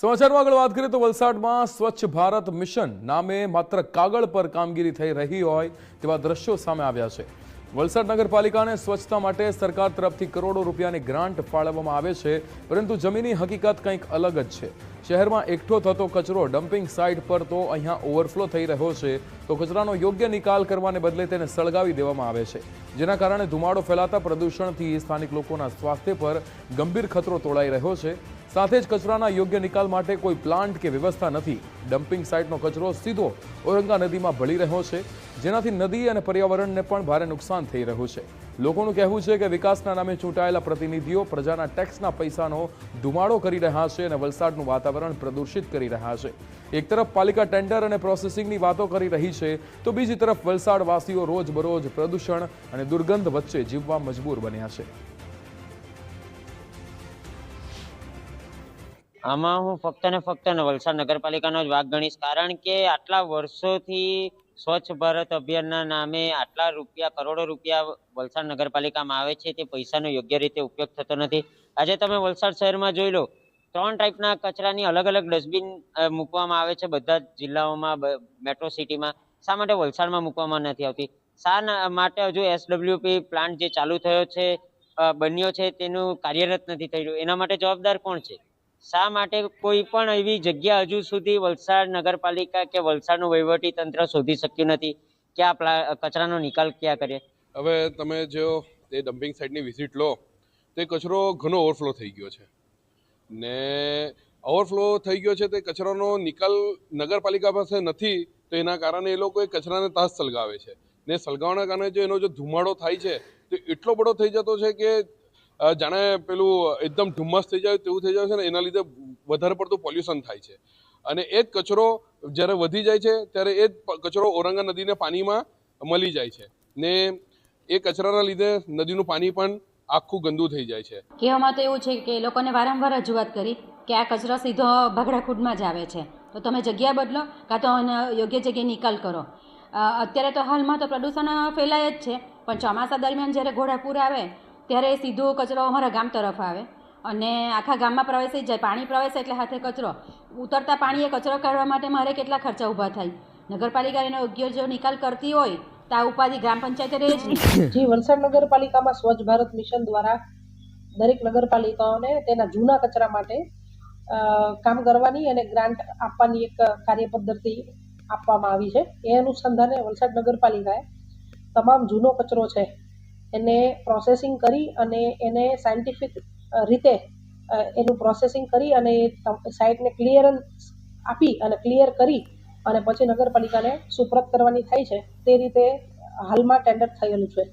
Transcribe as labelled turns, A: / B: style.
A: સમાચારમાં આગળ વાત કરીએ તો વલસાડમાં સ્વચ્છ ભારત મિશન નામે માત્ર કાગળ પર કામગીરી થઈ રહી હોય તેવા દ્રશ્યો સામે આવ્યા છે। વલસાડ નગરપાલિકાને સ્વચ્છતા માટે સરકાર તરફથી કરોડો રૂપિયાની ગ્રાન્ટ ફાળવવામાં આવે છે, પરંતુ જમીની હકીકત કંઈક અલગ જ છે। શહેરમાં એકઠો થતો કચરો ડમ્પિંગ સાઇટ પર તો અહીંયા ઓવરફ્લો થઈ રહ્યો છે, તો કચરાનો યોગ્ય નિકાલ કરવાને બદલે તેને સળગાવી દેવામાં આવે છે, જેના કારણે ધુમાડો ફેલાતા પ્રદૂષણથી સ્થાનિક લોકોના સ્વાસ્થ્ય પર ગંભીર ખતરો તોળાઈ રહ્યો છે। સાથે જ કચરાના યોગ્ય નિકાલ માટે કોઈ પ્લાન્ટ કે વ્યવસ્થા નથી। ડમ્પિંગ સાઇટનો કચરો સીધો ઔરંગા નદીમાં ભળી રહ્યો છે, જેનાથી નદી અને પર્યાવરણને પણ ભારે નુકસાન થઈ રહ્યું છે। લોકોનું કહેવું છે કે વિકાસના નામે ચૂંટાયેલા પ્રતિનિધિઓ પ્રજાના ટેક્સના પૈસાનો ધુમાડો કરી રહ્યા છે અને વલસાડનું વાતાવરણ પ્રદૂષિત કરી રહ્યા છે। એક તરફ પાલિકા ટેન્ડર અને પ્રોસેસિંગની વાતો કરી રહી છે, તો બીજી તરફ વલસાડવાસીઓ રોજબરોજ પ્રદૂષણ અને દુર્ગંધ વચ્ચે જીવવા મજબૂર બન્યા છે।
B: આમાં હું ફક્ત ને ફક્ત વલસાડ નગરપાલિકાનો જ વાક ગણીશ, કારણ કે આટલા વર્ષોથી સ્વચ્છ ભારત અભિયાનના નામે આટલા રૂપિયા, કરોડો રૂપિયા વલસાડ નગરપાલિકામાં આવે છે, તે પૈસાનો યોગ્ય રીતે ઉપયોગ થતો નથી। આજે તમે વલસાડ શહેરમાં જોઈ લો, 3 ટાઈપના કચરાની અલગ અલગ ડસ્ટબિન મૂકવામાં આવે છે બધા જ જિલ્લાઓમાં, મેટ્રો સિટીમાં। શા માટે વલસાડમાં મૂકવામાં નથી આવતી? શા માટે હજુ SWP પ્લાન્ટ જે ચાલુ થયો છે, બન્યો છે, તેનું કાર્યરત નથી થઈ રહ્યું? એના માટે જવાબદાર કોણ છે? શા માટે કોઈ પણ એવી જગ્યા હજુ સુધી વલસાડ નગરપાલિકા કે વલસાડનું વહીવટી તંત્ર શોધી શક્યું નથી કે આ કચરાનો નિકાલ ક્યાં કરીએ?
C: હવે તમે જો તે ડમ્પિંગ સાઇટની વિઝિટ લો, તે કચરો ઘણો ઓવરફ્લો થઈ ગયો છે ને ઓવરફ્લો થઈ ગયો છે, તે કચરાનો નિકાલ નગરપાલિકા પાસે નથી, તો એના કારણે એ લોકો એ કચરાને તાસ સળગાવે છે ને સળગાવવાના કારણે જો એનો ધુમાડો થાય છે તો એટલો બધો થઈ જતો છે કે જાણે પેલું એકદમ ધુમ્મસ થઈ જાય તેવું થઈ જાય છે ને, એના લીધે વધારે પડતું પોલ્યુશન થાય છે। અને એ જ કચરો જ્યારે વધી જાય છે ત્યારે એ જ કચરો ઔરંગા નદીને પાણીમાં મળી જાય છે ને એ કચરાના લીધે નદીનું પાણી પણ આખું ગંદુ થઈ જાય છે।
D: કહેવામાં તો એવું છે કે લોકોને વારંવાર રજૂઆત કરી કે આ કચરો સીધો ભાગડાખૂડમાં જ આવે છે, તો તમે જગ્યા બદલો કાં તો યોગ્ય જગ્યાએ નિકાલ કરો। અત્યારે તો હાલમાં તો પ્રદૂષણ ફેલાય જ છે, પણ ચોમાસા દરમિયાન જ્યારે ઘોડાપૂર આવે ત્યારે સીધો કચરો અમારા ગામ તરફ આવે અને આખા ગામમાં પ્રવેશી જાય। પાણી પ્રવેશે એટલે હાથે કચરો, ઉતરતા પાણીએ કચરો કાઢવા માટે મારે કેટલા ખર્ચા ઊભા થાય? નગરપાલિકા એનો યોગ્ય જો નિકાલ કરતી હોય તો આ ઉપાધિ ગ્રામ પંચાયતે રહે જ નહીં।
E: જે વલસાડ નગરપાલિકામાં સ્વચ્છ ભારત મિશન દ્વારા દરેક નગરપાલિકાઓને તેના જૂના કચરા માટે કામ કરવાની અને ગ્રાન્ટ આપવાની એક કાર્ય પદ્ધતિ આપવામાં આવી છે। એ અનુસંધાને વલસાડ નગરપાલિકાએ તમામ જૂનો કચરો છે એને પ્રોસેસિંગ કરી અને એને સાયન્ટિફિક રીતે એનું પ્રોસેસિંગ કરી અને સાઇટને ક્લિયરન્સ આપી અને ક્લિયર કરી અને પછી નગરપાલિકાને સુપ્રત કરવાની થાય છે। તે રીતે હાલમાં ટેન્ડર થયેલું છે।